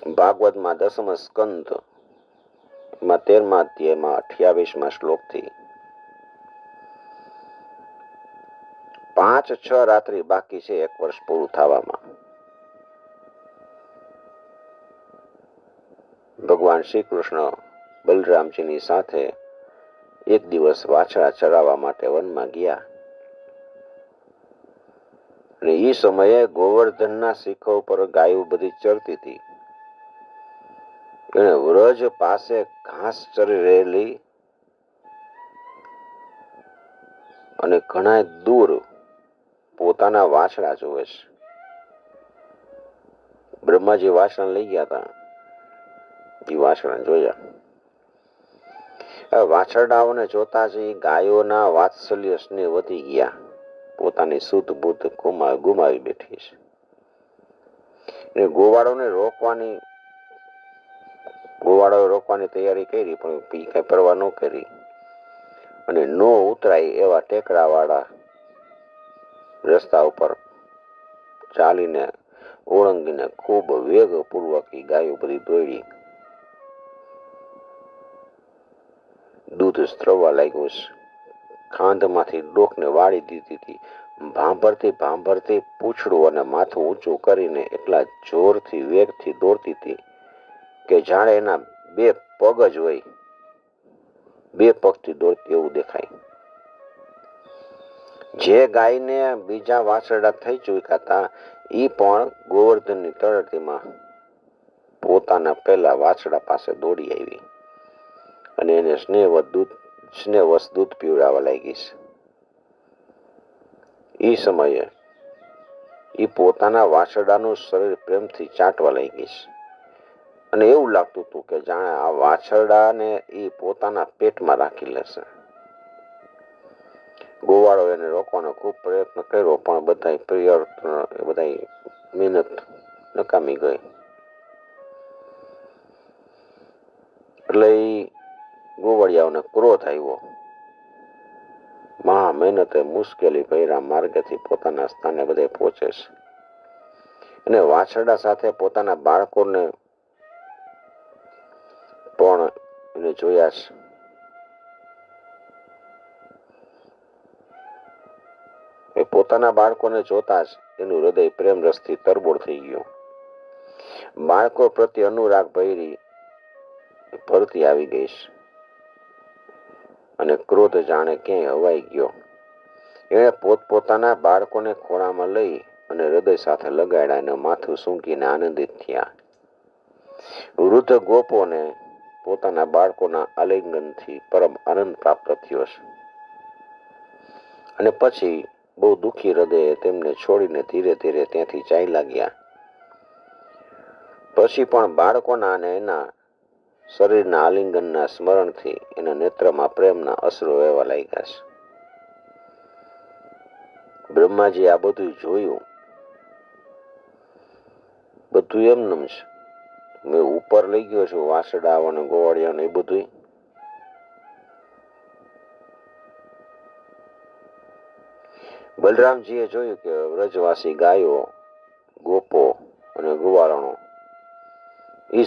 ભાગવતમાં 10મ સ્કંદ માં 13મા અધ્યાયમાં 28મા શ્લોકથી 5-6 રાત્રિ બાકી છે 1 વર્ષ પૂરું થવામાં. ભગવાન શ્રી કૃષ્ણ બલરામજીની સાથે એક દિવસ વાછડા ચરાવવા માટે વનમાં ગયા અને એ સમયે ગોવર્ધનના શિખર ઉપર ગાયો બધી ચરતી હતી. એને વ્રજ પાસે ઘાસ ચરી રહેલી અને ઘણા દૂર પોતાના વાછડા જોવે છે. બ્રહ્માજી વાછડા લઈ ગયા હતા. એ વાછડા જોયા. વાછરડાઓને જોતા જ ગાયોના વાત્સલ્ય સ્નેહ વધી ગયા. પોતાની શુદ્ધ બુદ્ધ ગુમાવી બેઠી છે. ગોવાળોને રોકવાની તૈયારી કરી, પણ કઈ પરવા ન કરી અને નો ઉતરાય એવા ટેકરા વાળા રસ્તા ઉપર ચાલીને ઓળંગીને ખૂબ વેગપૂર્વક ગાયો બધી દોડી. દૂધ સ્ત્રવવા લાગ્યું છે. ખાંધમાંથી ડોકને વાળી દીધી હતી. ભાંભરતી પૂંછડું અને માથું ઊંચું કરીને એટલા જોરથી વેગથી દોડતી હતી કે જાણે એના 2 પગ જ હોય. 2 પગથી દોડતી એવું દેખાય. જે ગાયને બીજા વાછરડા થઈ ચૂક્યા હતા એ પણ ગોવર્ધનની તળેટીમાં પોતાના પહેલા વાછરડા પાસે દોડી આવી અને એને સ્નેહવશ દૂધ પીવડાવવા લાગી છે. એ સમયે એ પોતાના વાછરડાનું શરીર પ્રેમથી ચાટવા લાગી છે અને એવું લાગતું હતું કે જાણે આ વાછરડાને એ પોતાના પેટમાં રાખી લેશે. ગોવાળો એને રોકવાનો ખૂબ પ્રયત્ન કર્યો, પણ બધા મહેનત નકામી ગઈ. એટલે ગોવાળિયાઓને ક્રોધ આવ્યો. મહા મહેનતે મુશ્કેલી ભર્યા માર્ગેથી પોતાના સ્થાને બધે પહોંચે છે અને વાછરડા સાથે પોતાના બાળકોને પણ એને જોયા છે. પોતાના બાળકોને જોતા જ એનું હૃદય પ્રેમ રસથી તરબોળ થઈ ગયું. બાળકો પ્રત્યે અનુરાગ ભરતી આવી ગઈ છે અને ક્રોધ જાણે ક્યાંય હવાઈ ગયો. એણે પોતપોતાના બાળકોને ખોળામાં લઈ અને હૃદય સાથે લગાડ્યા અને માથું સૂંઘીને આનંદિત થયા. વૃદ્ધ ગોપોને પોતાના બાળકોના આલિંગનથી પરમ આનંદ પ્રાપ્ત થયો છે અને પછી બહુ દુઃખી હૃદયે તેમને છોડીને ધીરે ધીરે ત્યાંથી ચાલ્યા ગયા. પછી પણ બાળકોના અને એના શરીરના આલિંગનના સ્મરણથી એના નેત્રમાં પ્રેમના અશ્રુ વહેવા લાગ્યા છે. બ્રહ્માજી આ બધું જોયું. બધું એમનેમ છે. મેં ઉપર લઈ ગયો છું વાછરડા અને ગોવાળિયાને એ બધું. બલરામજીએ જોયું કે વ્રજવાસી ગાયો, ગોપો અને ગુવારણો એ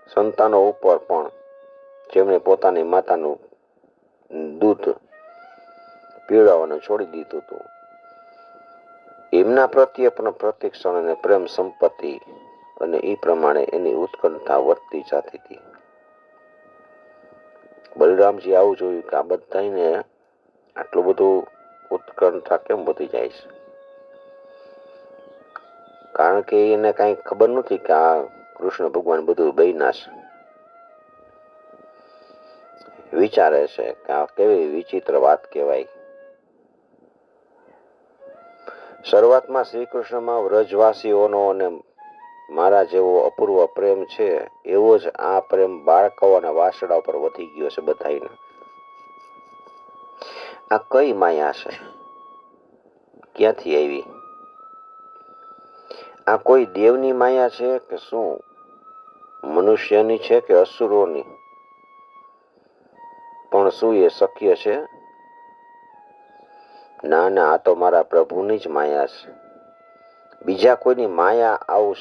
સંતાનો ઉપર પણ જેમણે પોતાની માતાનું દૂધ પીવડાવવાનું છોડી દીધું હતું, એમના પ્રત્યે પણ પ્રત્યેક ક્ષણે પ્રેમ સંપત્તિ અને એ પ્રમાણે એની ઉત્કંઠા વધતી જતી હતી. બલરામજી આવું જોયું કે આ બધાને આટલું બધું ઉત્કંઠા કેમ વધી જાય છે? કારણ કે એને કઈ ખબર નથી કે આ કૃષ્ણ ભગવાન બધું બન્યા છે. વિચારે છે કે આ કેવી વિચિત્ર વાત કહેવાય. શરૂઆતમાં શ્રી કૃષ્ણમાં વ્રજવાસીઓનો અને મારા જેવો અપૂર્વ પ્રેમ છે, એવો જ આ પ્રેમ બાળકો અને વાછરડા પર વધી ગયો છે બધાને. આ કઈ માયા છે? ક્યાંથી આવી? આ કોઈ દેવની માયા છે કે શું? મનુષ્યની છે કે અસુરોની? પણ શું એ શક્ય છે? ના, આ તો મારા પ્રભુની જ માયા છે. બીજા કોઈની માયા આવું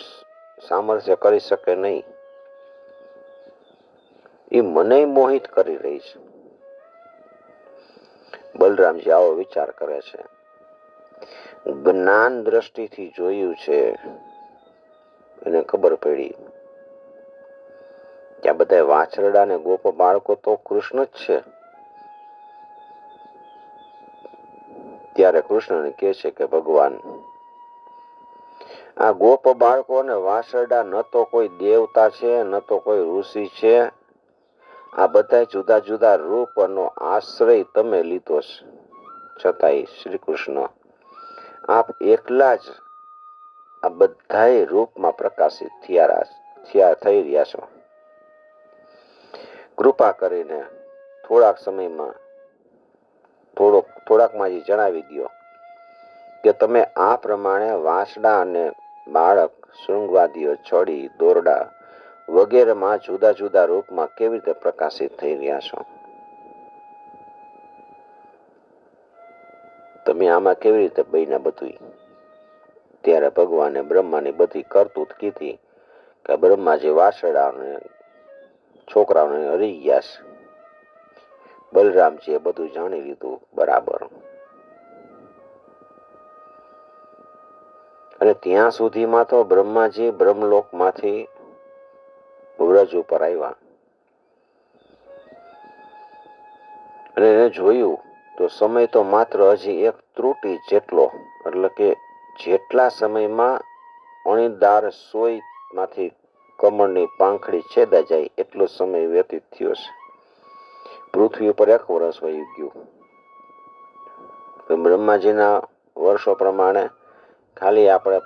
સામર્થ્ય કરી શકે નહીં. એ મને મોહિત કરી રહી છે. બલરામજી આવો વિચાર કરે છે. જ્ઞાન દ્રષ્ટિથી જોયું છે. એને ખબર પડી કે આ બધા વાછરડા ને ગોપ બાળકો તો કૃષ્ણ જ છે. ત્યારે કૃષ્ણને કહે છે કે ભગવાન, આ ગોપ બાળકો અને વાછરડા ન તો કોઈ દેવતા છે, ન તો કોઈ ઋષિ છે. આ બધા જુદા જુદા રૂપનો આશ્રય તમે લીધો છે. છતાંય શ્રી કૃષ્ણ આપ એકલા જ આ બધા રૂપમાં પ્રકાશિત થઈ રહ્યા છો. કૃપા કરીને થોડાકમાં જ જણાવી દો કે તમે આ પ્રમાણે વાંસડા અને બાળક, શૃંગવાદીઓ, છડી, દોરડા વગેરેમાં જુદા જુદા રૂપમાં કેવી રીતે પ્રકાશિત થઈ રહ્યા છો? તમે આમાં કેવી રીતે બન્યા બધું? ત્યારે ભગવાને બ્રહ્માની બધી કરતૂત કીધી કે બ્રહ્માજી વાછરડાને છોકરાઓને હરી ગયા છે. બલરામજીએ બધું જાણી લીધું બરાબર. અને ત્યાં સુધીમાં તો બ્રહ્માજી બ્રહ્મલોકમાંથી વ્રજ ઉપર આવ્યા અને એને જોયું તો સમય તો માત્ર હજી એક ત્રુટી જેટલો, એટલે કે જેટલા સમયમાં અણીદાર સોયમાંથી કમળની પાંખડી છેદા જાય એટલો સમય વ્યતીત થયો છે. પૃથ્વી ઉપર 1 વર્ષ વહી ગયું. બ્રહ્માજીના વર્ષો પ્રમાણે ખાલી આપણે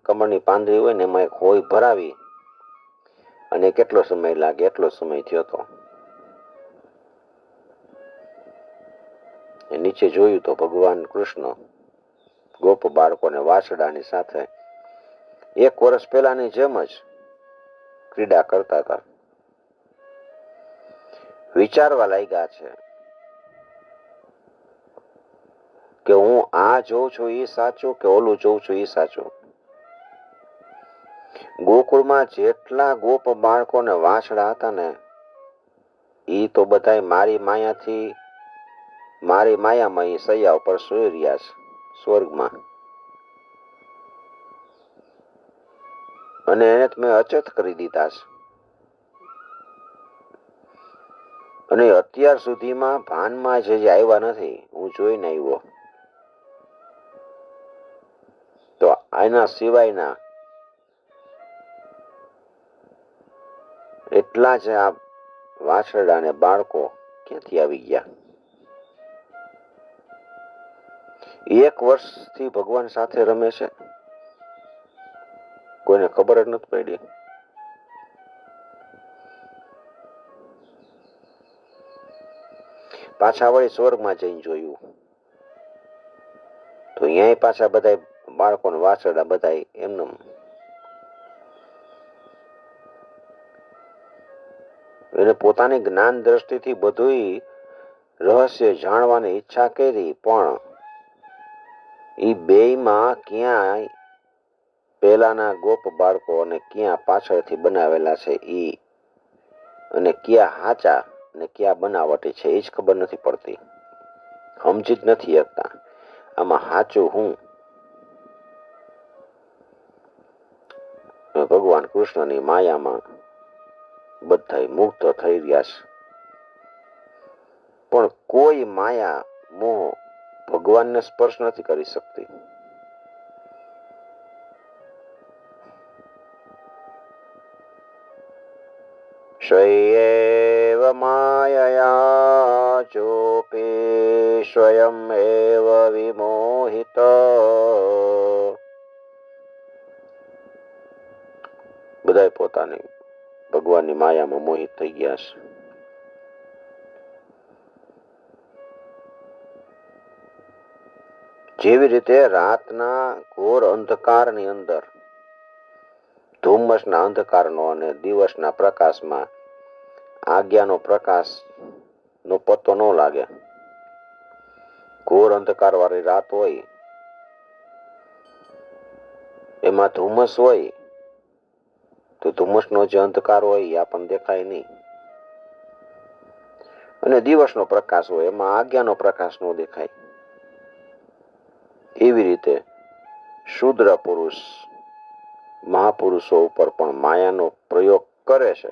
કમળની પાંદડી હોય ને એમાં એક હોય ભરાવી અને કેટલો સમય લાગે એટલો સમય થયો હતો. નીચે જોયું તો ભગવાન કૃષ્ણ ગોપ બાળકોને વાછરડાની સાથે 1 વર્ષ પહેલાની જેમ જ ક્રીડા કરતા હતા. વિચારવા લાગ્યા છે કે હું આ જોઉં છું એ સાચું કે ઓલું જોઉં છું એ સાચું. ગોકુળમાં જેટલા ગોપ બાળકો ને વાછડા હતા ને એ તો બધા મારી માયામાં એ સૈયા ઉપર સૂઈ રહ્યા છે સ્વર્ગમાં. અને એને મેં અચેત કરી દીધા છે. અને અત્યાર સુધીમાં ભાનમાં જે આવ્યા નથી, હું જોઈને આવ્યો. તો આના સિવાયના એટલા જ આ વાછરડા ને બાળકો ક્યાંથી આવી ગયા? 1 વર્ષથી ભગવાન સાથે રમે છે, કોઈને ખબર જ નથી પડી. પાછા વળી સ્વર્ગમાં જઈને જોયું તો અહીંયા પાછા બધા બાળકો ને વાછરડા બધા એમને એને પોતાની જ્ઞાન દ્રષ્ટિથી બધું રહસ્ય જાણવાની ઈચ્છા કરી, પણ એ બેયમાં ક્યાંય પેલાના ગોપ બાળકો અને ક્યાં પાછળથી બનાવેલા છે ઈ, અને ક્યાં હાચા ને ક્યાં બનાવટી છે એ જ ખબર નથી પડતી. સમજી જ નથી શકતા આમાં હાચું હું. ભગવાન કૃષ્ણની માયામાં બધા મુક્ત થઈ રહ્યા છે. પણ કોઈ માયા મોહ ભગવાનને સ્પર્શ નથી કરી શકતી. સ્વયં માયયા ચોપે સ્વયં એવ વિમોહિત. બધા પોતાની ભગવાનની માયામાં મોહિત થઈ ગયા છે. જેવી રીતે રાતના ઘોર અંધકારની અંદર ધુમ્મસના અંધકારનો અને દિવસના પ્રકાશમાં આજ્ઞાનો પ્રકાશ નો પત્તો ન લાગે. ઘોર અંધકાર વાળી રાત હોય એમાં ધુમ્મસ હોય તો ધુમ્મસનો જે અંધકાર હોય એ આપણને દેખાય નહીં, અને દિવસનો પ્રકાશ હોય એમાં આજ્ઞાનો પ્રકાશ ન દેખાય. એવી રીતે શૂદ્ર પુરુષ મહાપુરુષો ઉપર પણ માયાનો પ્રયોગ કરે છે.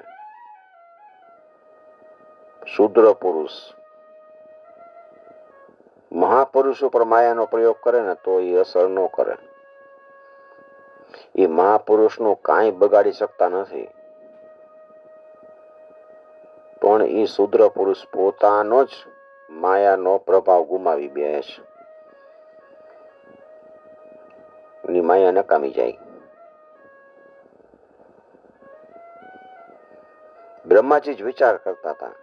શૂદ્ર પુરુષ મહાપુરુષ ઉપર માયાનો પ્રયોગ કરે ને તો એ અસર ન કરે. એ મહાપુરુષનું કાંઈ બગાડી શકતા નથી, પણ એ શૂદ્ર પુરુષ પોતાનો જ માયાનો પ્રભાવ ગુમાવી બે છે. એની માયા નકામી જાય. બ્રહ્માજી જ વિચાર કરતા હતા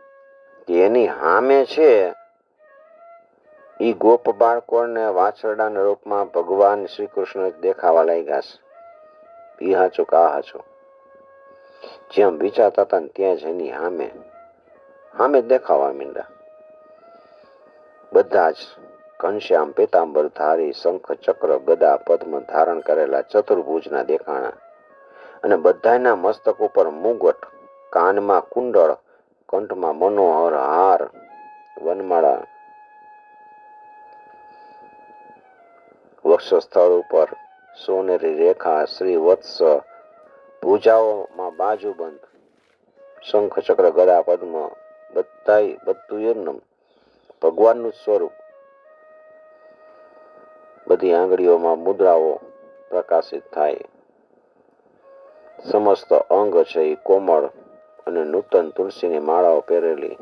કે એની સામે છે ઈ ગોપ બાળકોને વાછરડાના રૂપમાં ભગવાન શ્રી કૃષ્ણ દેખાવા લાગ્યા છે. ઈ હાચું કા હાચું? જેમ વિચારતા હતા ને ત્યાં જ એની સામે દેખાવા માંડ્યા. બધા જ ઘનશ્યામ પીતાંબર ધારી, શંખ ચક્ર ગદા પદ્મ ધારણ કરેલા ચતુર્ભુજના દેખાણા, અને બધાના મસ્તક ઉપર મુગટ, કાનમાં કુંડળ, કંઠમાં મનોહર હાર, વનમાળા, વક્ષસ્થળ ઉપર સોનેરી રેખા, શ્રી વત્સ, ભુજાઓમાં બાજુબંધ, શંખ ચક્ર ગદા પદ્મ, બધું એમનું ભગવાનનું સ્વરૂપ. બધી આંગળીઓમાં મુદ્રાઓ પ્રકાશિત થાય. સમસ્ત અંગ છે એ કોમળ અને નૂતન તુલસીની માળાઓ પહેરેલી.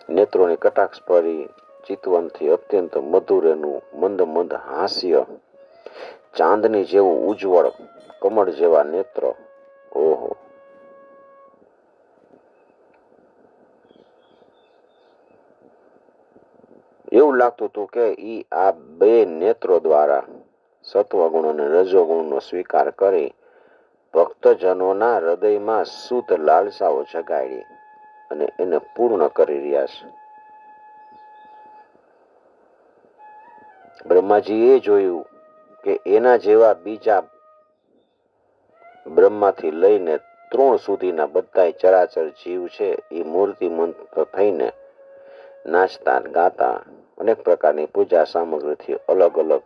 નેત્રોની કટાક્ષ ભરી ચિતવનથી અત્યંત મધુર એનું મંદ મંદ હાસ્ય, ચાંદની જેવું ઉજ્જવળ, કમળ જેવા નેત્ર. ઓહો! એવું લાગતું હતું કે ઈ આ બે નેત્રો દ્વારા સત્વગુણ અને રજોગુણનો સ્વીકાર કરી ભક્તજનોના હૃદયમાં શુદ્ધ લાલસાઓ જગાડી અને એને પૂર્ણ કરી રહ્યા છે. બ્રહ્માજીએ જોયું કે એના જેવા બીજા બ્રહ્માથી લઈને તૃણ સુધીના બધા ચરાચર જીવ છે એ મૂર્તિમંત થઈને નાચતા ગાતા અનેક પ્રકારની પૂજા સામગ્રીથી અલગ અલગ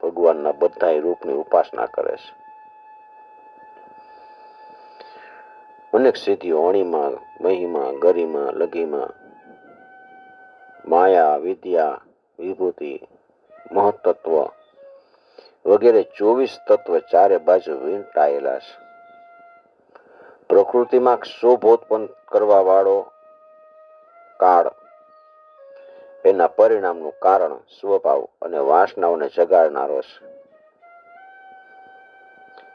ભગવાનના બધા રૂપની ઉપાસના કરે છે. અનેક સિદ્ધિઓ અણીમા, મહિમા, ગરિમા, લઘિમા, માયા, વિદ્યા, વિભૂતિ, મહત્તત્વ વગેરે 24 તત્વ ચારે બાજુ વીંટાયેલા છે. પ્રકૃતિમાં ક્ષોભોત્પન્ન કરવા વાળો કાળ, એના પરિણામનું કારણ, સ્વભાવ અને વાસનાઓને જગાડનારો છે.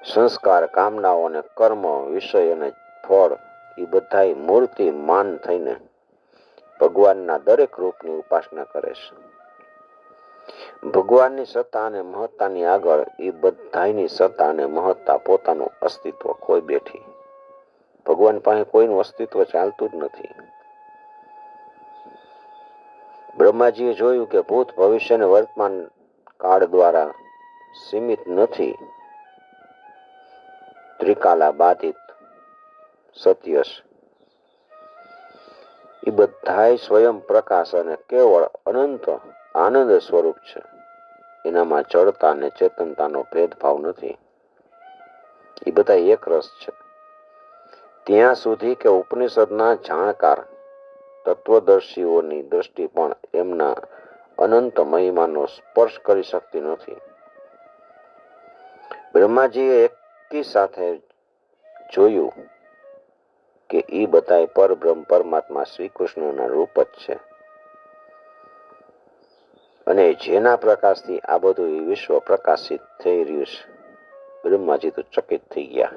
સંસ્કાર, કામનાઓ અને કર્મ, વિષય અને ફળ એ બધા મૂર્તિમાન થઈને ભગવાનના દરેક રૂપની ઉપાસના કરે છે. ભગવાનની સત્તા અને મહત્તાની આગળ એ બધાની સત્તા અને મહત્તા પોતાનું અસ્તિત્વ ખોઈ બેઠી. ભગવાન પાસે કોઈનું અસ્તિત્વ ચાલતું જ નથી. બ્રહ્માજીએ જોયું કે ભૂત, ભવિષ્ય અને વર્તમાન કાળ દ્વારા સીમિત નથી. ત્રિકાલા બાધિત સત્ય એ બધાય સ્વયં પ્રકાશ અને કેવળ અનંત આનંદ સ્વરૂપ છે. એનામાં જડતા અને ચેતનતાનો ભેદભાવ નથી. એ બધા એક રસ છે. ત્યાં સુધી કે ઉપનિષદના જાણકાર તત્વદર્શીઓની દ્રષ્ટિ પણ એમના અનંત મહિમાનો સ્પર્શ કરી શકતી નથી. બ્રહ્માજીએ એકી સાથે જોયું કે એ બધા પરબ્રહ્મ પરમાત્મા શ્રી કૃષ્ણના રૂપ જ છે, અને જેના પ્રકાશથી આ બધું વિશ્વ પ્રકાશિત થઈ રહ્યું છે. બ્રહ્માજી તો ચકિત થઈ ગયા.